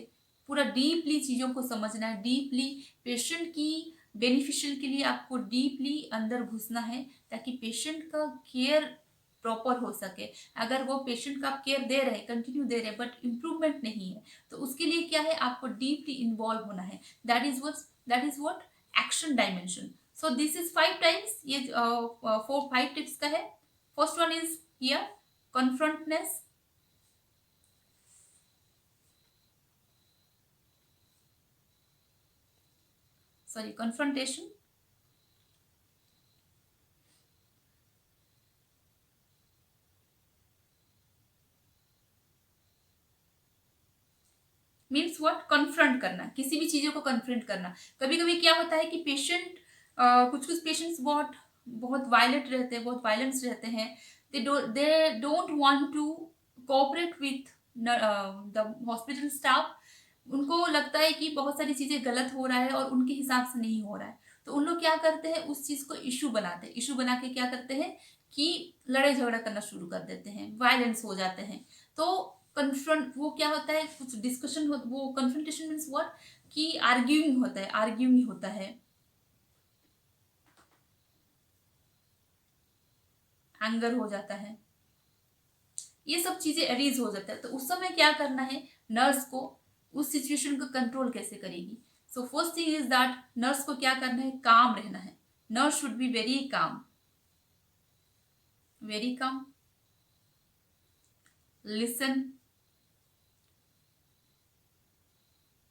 पूरा डीपली चीज़ों को समझना है, डीपली पेशेंट की बेनिफिशियल के लिए आपको डीपली अंदर घुसना है, ताकि पेशेंट का केयर प्रॉपर हो सके। अगर वो पेशेंट का केयर दे रहे, कंटिन्यू दे रहे, बट इम्प्रूवमेंट नहीं है, तो उसके लिए क्या है, आपको डीपली इन्वॉल्व होना है, that is what action dimension. So this is five types, ये फोर फाइव टिप्स का है। First one is here confrontness, sorry confrontation, means what, confront करना, किसी भी चीज़ों को कन्फ्रंट करना। कभी कभी क्या होता है कि पेशेंट कुछ कुछ पेशेंट्स बहुत बहुत वायलेंट रहते हैं, बहुत वायलेंस रहते हैं, they don't want to cooperate with the hospital staff, उनको लगता है कि बहुत सारी चीज़ें गलत हो रहा है और उनके हिसाब से नहीं हो रहा है, तो उन लोग क्या करते हैं, उस चीज़ को इशू बनाते हैं, इशू बना के क्या करते हैं कि लड़ाई झगड़ा करना शुरू कर देते हैं, वायलेंस हो जाते हैं। तो कन्फ्रंट वो क्या होता है, कुछ डिस्कशन हो, वो कन्फ्रंटेशन मीन्स व्हाट, कि आर्ग्यूइंग होता है, आर्ग्यूइंग होता है, एंगर हो जाता है, ये सब चीजें अरीज हो जाता है, तो उस समय क्या करना है, नर्स को उस सिचुएशन को कंट्रोल कैसे करेगी। So first thing is that nurse को क्या करना है, काम रहना है, nurse should be very calm, very calm, listen,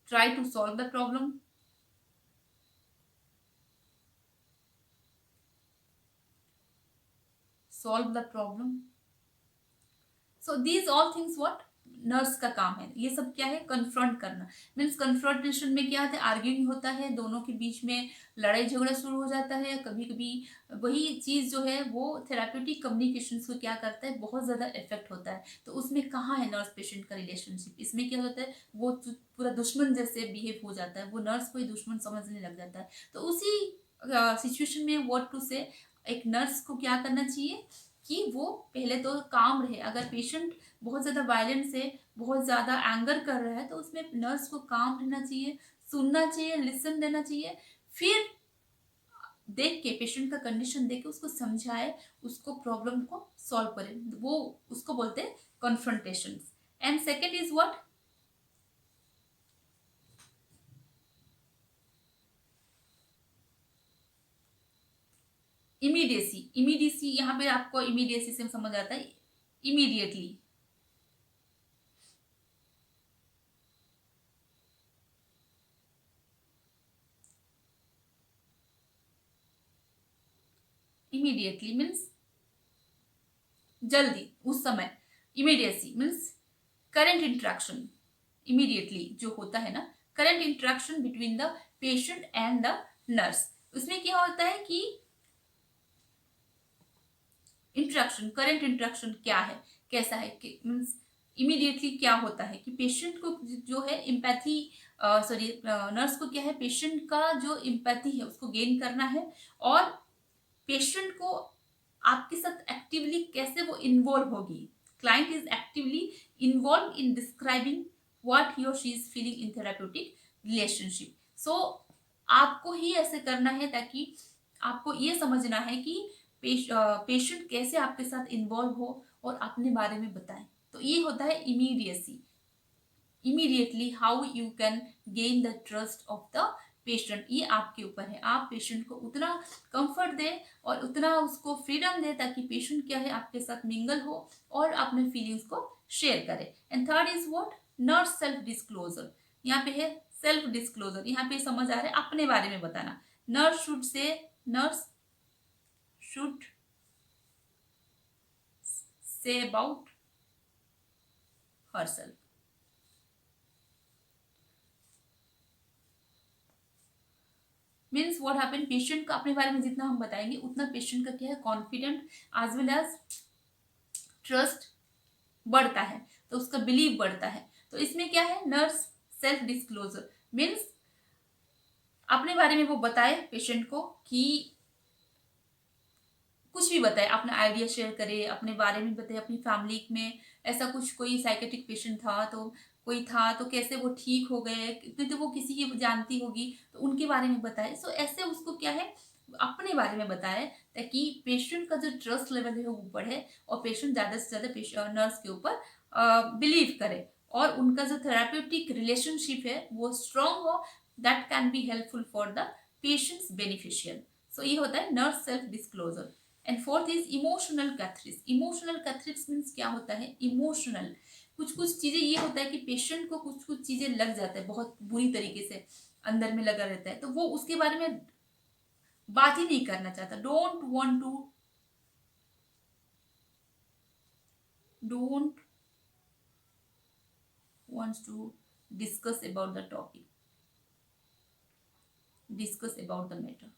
try to solve the problem, solve the problem. So these all things what, nurse का काम है। ये सब क्या है, कन्फ्रंट करना। मीन्स कन्फ्रंटेशन में क्या होता है, आर्ग्यूइंग होता है, दोनों के बीच में लड़ाई झगड़ा शुरू हो जाता है। कभी कभी वही चीज़ जो है वो थेराप्यूटिक कम्युनिकेशन को क्या करता है, बहुत ज़्यादा इफेक्ट होता है। तो उसमें कहाँ है नर्स पेशेंट का रिलेशनशिप, इसमें क्या होता है, वो पूरा दुश्मन जैसे बिहेव हो जाता है, वो नर्स को ही दुश्मन समझने लग जाता है। तो उसी सिचुएशन में व्हाट टू से, एक नर्स को क्या करना चाहिए कि वो पहले तो काम रहे। अगर पेशेंट बहुत ज़्यादा वायलेंस है, बहुत ज़्यादा एंगर कर रहा है, तो उसमें नर्स को काम रहना चाहिए, सुनना चाहिए, लिसन देना चाहिए। फिर देख के, पेशेंट का कंडीशन देख के उसको समझाए, उसको प्रॉब्लम को सॉल्व करे। वो उसको बोलते हैं confrontation. And second is what, immediacy. Immediacy यहाँ पे आपको इमीडिएसी से समझ आता है, इमीडिएटली। इमीडिएटली मीन्स जल्दी, उस समय। Immediacy means current interaction, immediately जो होता है ना, current interaction between the patient and the nurse. उसमें क्या होता है कि इंट्रैक्शन, करंट इंट्रैक्शन क्या है, कैसा है, मीन्स इमीडिएटली क्या होता है कि पेशेंट को जो है इम्पैथी, सॉरी, नर्स को क्या है, पेशेंट का जो इम्पैथी है उसको गेन करना है, और पेशेंट को आपके साथ एक्टिवली कैसे वो इन्वॉल्व होगी। Client is actively involved in describing what he or she is feeling in therapeutic relationship. So आपको ही ऐसे करना है ताकि आपको ये समझना है कि पेशेंट कैसे आपके साथ इन्वॉल्व हो और अपने बारे में बताएं। तो ये होता है immediacy. Immediately how you can gain the trust of the patient, ये आपके ऊपर है। आप पेशेंट को उतना कंफर्ट दें और उतना उसको फ्रीडम दें ताकि पेशेंट क्या है, आपके साथ मिंगल हो और अपने फीलिंग्स को शेयर करे। And third is what, nurse self disclosure. यहाँ पे है सेल्फ डिस्क्लोजर, यहाँ पे समझ आ रहा है अपने बारे में बताना। Nurse should say, nurse should say about herself। Means what happen, patient का अपने बारे में जितना हम बताएंगे उतना पेशेंट का क्या है, confident as well as trust बढ़ता है, तो उसका बिलीव बढ़ता है। तो इसमें क्या है, नर्स सेल्फ डिस्क्लोजर मीन्स अपने बारे में वो बताए पेशेंट को, कि कुछ भी बताए, अपना आइडिया शेयर करे, अपने बारे में बताए, अपनी फैमिली में ऐसा कुछ कोई साइकेट्रिक पेशेंट था तो कोई था तो कैसे वो ठीक हो गए, तो वो किसी की जानती होगी तो उनके बारे में बताए। सो ऐसे उसको क्या है, अपने बारे में बताए ताकि पेशेंट का जो ट्रस्ट लेवल है वो बढ़े और पेशेंट ज़्यादा से ज़्यादा नर्स के ऊपर बिलीव करे और उनका जो थेराप्यूटिक रिलेशनशिप है वो स्ट्रॉन्ग हो। That can be helpful for the patients beneficial. So ये होता है nurse self disclosure. And fourth is emotional catharsis. Emotional catharsis means क्या होता है, इमोशनल कुछ कुछ चीजें, ये होता है कि पेशेंट को कुछ कुछ चीजें लग जाता है, बहुत बुरी तरीके से अंदर में लगा रहता है, तो वो उसके बारे में बात ही नहीं करना चाहता। Don't wants to discuss about the topic, discuss about the matter।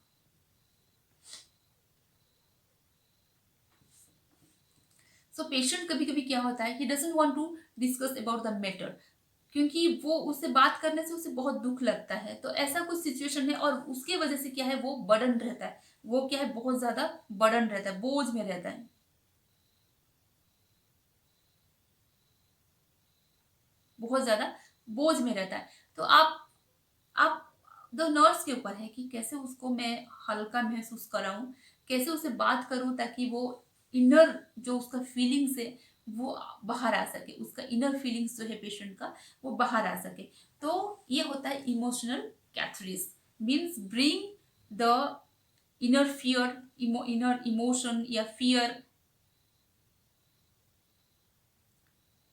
So patient कभी कभी क्या होता है, he doesn't want to discuss about the matter, क्योंकि वो उससे बात करने से उसे बहुत दुख लगता है। तो ऐसा कुछ सिचुएशन है और उसके वजह से क्या है, वो बर्डन रहता है, वो क्या है, बहुत ज्यादा बर्डन रहता है, बोझ में रहता है, बहुत ज्यादा बोझ में रहता है। तो आप द नर्स के ऊपर है कि कैसे उसको मैं हल्का महसूस कराऊं, कैसे उसे बात करूं ताकि वो इनर जो उसका फीलिंग्स है वो बाहर आ सके, उसका इनर फीलिंग्स जो है पेशेंट का वो बाहर आ सके। तो ये होता है emotional catharsis. Means bring the inner fear, inner emotion या फियर,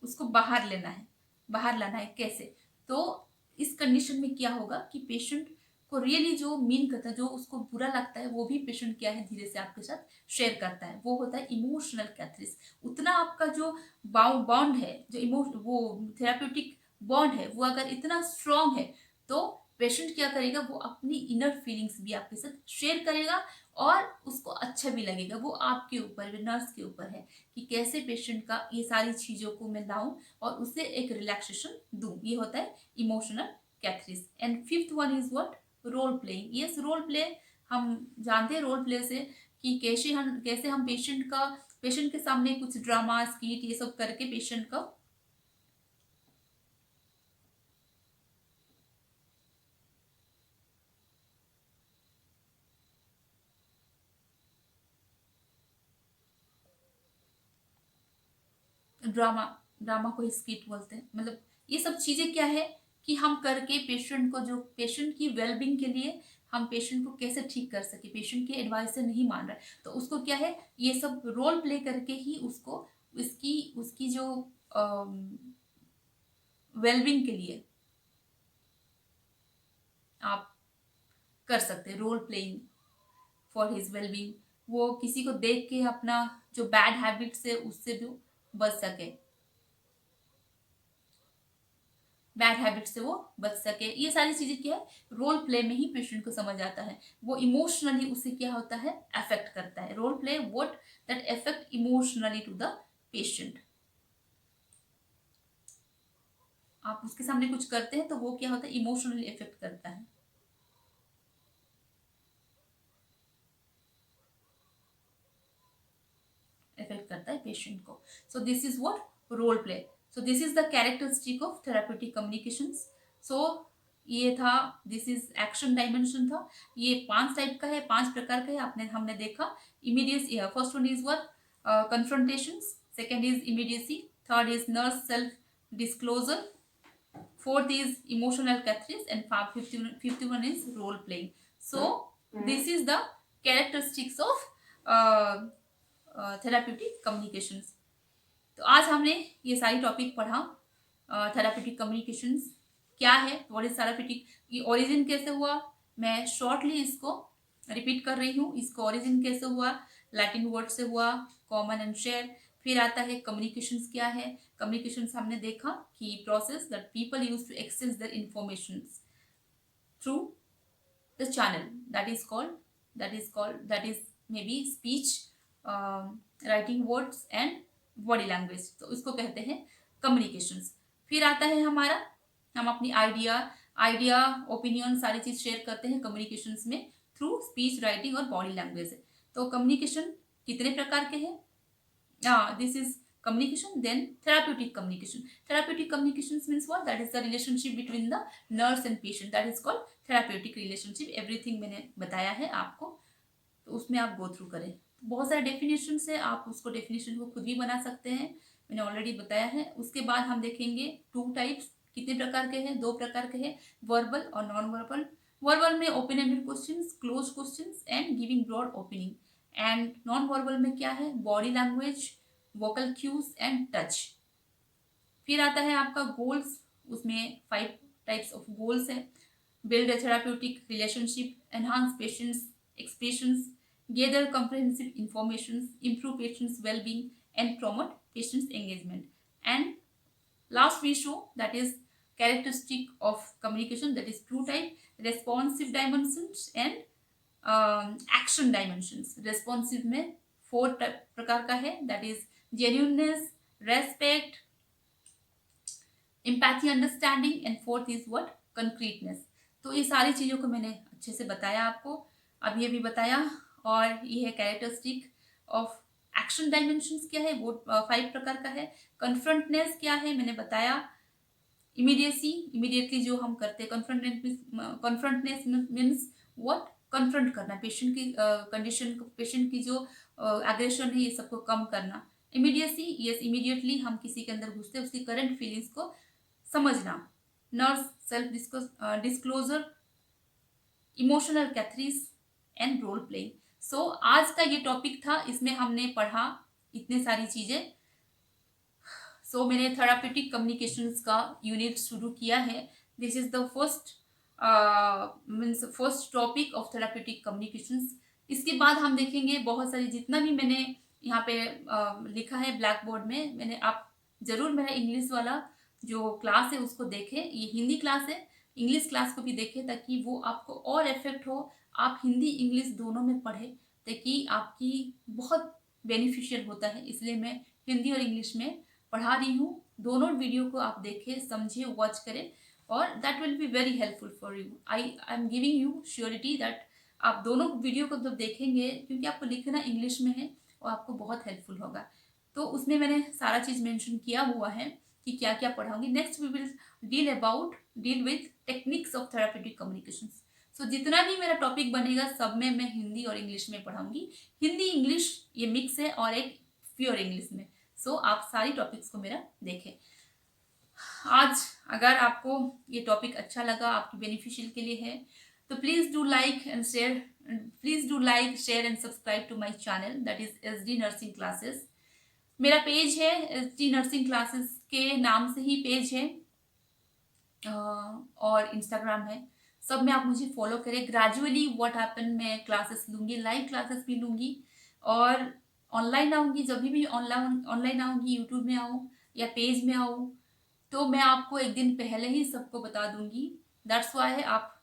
उसको बाहर लेना है, बाहर लाना है कैसे। तो इस कंडीशन में क्या होगा कि पेशेंट को रियली जो मीन करता है, जो उसको बुरा लगता है, वो भी पेशेंट क्या है धीरे से आपके साथ शेयर करता है, वो होता है इमोशनल कैथरिस। उतना आपका जो बॉन्ड है, जो वो थेराप्यूटिक बॉन्ड है, वो अगर इतना स्ट्रांग है तो पेशेंट क्या करेगा, वो अपनी इनर फीलिंग्स भी आपके साथ शेयर करेगा और उसको अच्छा भी लगेगा। वो आपके ऊपर, नर्स के ऊपर है कि कैसे पेशेंट का ये सारी चीज़ों को मैं लाऊं और उसे एक रिलैक्सेशन दूं। ये होता है emotional catharsis. And fifth one is what, role playing. Yes, role play हम जानते हैं रोल प्ले से कि कैसे हम पेशेंट के सामने कुछ ड्रामा स्कीट ये सब करके पेशेंट का ड्रामा ड्रामा को स्किट बोलते हैं। मतलब ये सब चीजें क्या है कि हम करके पेशेंट को, जो पेशेंट की वेलबींग के लिए हम पेशेंट को कैसे ठीक कर सके, पेशेंट के एडवाइस से नहीं मान रहा है तो उसको क्या है, ये सब रोल प्ले करके ही उसको उसकी उसकी जो वेलबींग के लिए आप कर सकते हैं role playing for his wellbeing. वो किसी को देख के अपना जो बैड हैबिट्स है उससे भी बच सके, बैड हैबिट से वो बच सके। ये सारी चीजें क्या है, रोल प्ले में ही पेशेंट को समझ आता है। वो इमोशनली उसे क्या होता है, अफेक्ट करता है। Role play what that affect emotionally to the patient. आप उसके सामने कुछ करते हैं तो वो क्या होता है, इमोशनली इफेक्ट करता है, इफेक्ट करता है पेशेंट को। So this is what role play. So this is the characteristic of therapeutic communications. So ये था, दिस इज एक्शन डायमेंशन था। ये 5 टाइप का है, 5 प्रकार का है, आपने हमने देखा। Immediacy, first one is what, confrontations, second is immediacy, third is nurse self disclosure, fourth is emotional catharsis, and fifth one is role playing. So this is the characteristics of therapeutic communications. तो आज हमने ये सारी topic पढ़ा। Therapeutic communications क्या है, what is therapeutic, ये origin कैसे हुआ, मैं शॉर्टली इसको रिपीट कर रही हूँ। इसका ओरिजिन कैसे हुआ, लैटिन वर्ड से हुआ, कॉमन एंड शेयर। फिर आता है कम्युनिकेशंस क्या है। कम्युनिकेशंस हमने देखा कि process that people use to exchange their information through the channel that is maybe speech, writing words and body language, तो इसको कहते हैं कम्युनिकेशंस। फिर आता है हमारा, हम अपनी आइडिया ओपिनियन सारी चीज शेयर करते हैं कम्युनिकेशंस में थ्रू स्पीच, राइटिंग और बॉडी लैंग्वेज। तो कम्युनिकेशन कितने प्रकार के हैं, this is communication. Then therapeutic communications means what, that is the relationship between the nurse and patient, that is called therapeutic relationship। everything मैंने बताया है आपको, तो उसमें आप गो थ्रू करें। बहुत सारे डेफिनेशन है, आप उसको डेफिनेशन को खुद भी बना सकते हैं, मैंने ऑलरेडी बताया है। उसके बाद हम देखेंगे 2 टाइप्स, कितने प्रकार के हैं, 2 प्रकार के हैं, वर्बल और नॉन वर्बल। वर्बल में open ended questions, close questions and giving broad opening. And non verbal में क्या है, body language, vocal cues and touch. फिर आता है आपका गोल्स, उसमें 5 टाइप्स ऑफ गोल्स है। Build a therapeutic relationship, enhance patients expressions, gather comprehensive information, improve patients well-being and promote patients engagement। And last we show that is characteristic of communication, that is 2 type, responsive dimensions and action dimensions। responsive में 4 प्रकार का है, that is genuineness, respect, empathy, understanding and fourth is what, concreteness। तो ये सारी चीज़ों को मैंने अच्छे से बताया आपको, अब ये भी बताया। और ये है कैरेक्टरिस्टिक ऑफ एक्शन डायमेंशंस क्या है, वो 5 प्रकार का है। कन्फ्रंटनेस क्या है मैंने बताया। इमीडिएटली जो हम करते हैं, कन्फ्रंटनेस मीन्स व्हाट, कन्फ्रंट करना, पेशेंट की कंडीशन, पेशेंट की जो एग्रेशन है ये सबको कम करना। इमीडिएसी, यस, इमीडिएटली हम किसी के अंदर घुसते हैं, उसकी करंट फीलिंग्स को समझना। Nurse self disclosure, emotional catharsis and role playing. So आज का ये टॉपिक था, इसमें हमने पढ़ा इतने सारी चीजें। सो मैंने थेराप्यूटिक कम्युनिकेशंस का यूनिट शुरू किया है। This is the first means first topic of therapeutic communications. इसके बाद हम देखेंगे बहुत सारी, जितना भी मैंने यहाँ पे लिखा है ब्लैक बोर्ड में, मैंने आप ज़रूर मेरा इंग्लिश वाला जो क्लास है उसको देखें। ये हिंदी क्लास है, इंग्लिश क्लास को भी देखें ताकि वो आपको और इफेक्ट हो। आप हिंदी इंग्लिश दोनों में पढ़ें ताकि आपकी बहुत बेनिफिशियल होता है, इसलिए मैं हिंदी और इंग्लिश में पढ़ा रही हूँ। दोनों वीडियो को आप देखें, समझिए, वॉच करें और that will be very helpful for you. I am giving you surety that आप दोनों वीडियो को जब देखेंगे, क्योंकि आपको लिखना इंग्लिश में है और आपको बहुत हेल्पफुल होगा। तो उसमें मैंने सारा चीज़ मेंशन किया हुआ है कि क्या क्या पढ़ाऊंगी। Next we will deal with techniques of therapeutic communications. So जितना भी मेरा टॉपिक बनेगा सब में मैं हिंदी और इंग्लिश में पढ़ाऊंगी। हिंदी इंग्लिश ये मिक्स है और एक प्योर इंग्लिश में। सो आप सारी टॉपिक्स को मेरा देखें। आज अगर आपको ये टॉपिक अच्छा लगा, आपकी बेनिफिशियल के लिए है, तो please do like and share, share and subscribe to my channel, that is SD nursing classes. मेरा पेज है SD नर्सिंग क्लासेस के नाम से ही पेज है, और इंस्टाग्राम है। सब में आप मुझे फॉलो करें। ग्रेजुअली व्हाट हैपन, मैं क्लासेस लूँगी, लाइव क्लासेस भी लूँगी और ऑनलाइन आऊँगी। जब भी ऑनलाइन आऊँगी, यूट्यूब में आऊँ या पेज में आऊँ, तो मैं आपको एक दिन पहले ही सबको बता दूंगी। दैट्स वाई आप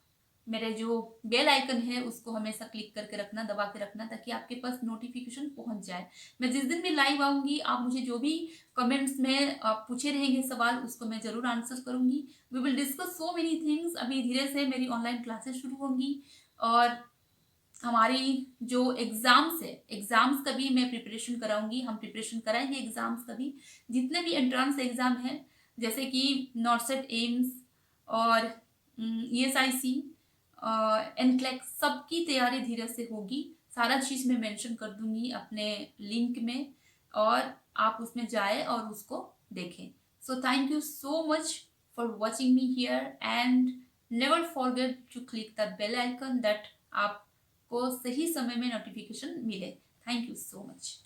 मेरे जो बेल आइकन है उसको हमेशा क्लिक करके रखना, दबा के रखना, ताकि आपके पास नोटिफिकेशन पहुंच जाए। मैं जिस दिन भी लाइव आऊंगी, आप मुझे जो भी कमेंट्स में आप पूछे रहेंगे सवाल, उसको मैं जरूर आंसर करूंगी। We will discuss so many things. अभी धीरे से मेरी ऑनलाइन क्लासेस शुरू होंगी और हमारी जो एग्ज़ाम्स है, एग्ज़ाम्स का भी मैं प्रिपरेशन कराऊंगी। हम प्रिपरेशन कराएंगे एग्ज़ाम्स का भी, जितने भी एंट्रेंस एग्ज़ाम हैं, जैसे कि नॉर्सेट, एम्स और ESIC, NCLEX, सबकी तैयारी धीरे से होगी। सारा चीज़ मैं मेंशन कर दूंगी अपने लिंक में और आप उसमें जाए और उसको देखें। So thank you so much for watching me here and never forget to click the bell icon that आप को सही समय में नोटिफिकेशन मिले। Thank you so much.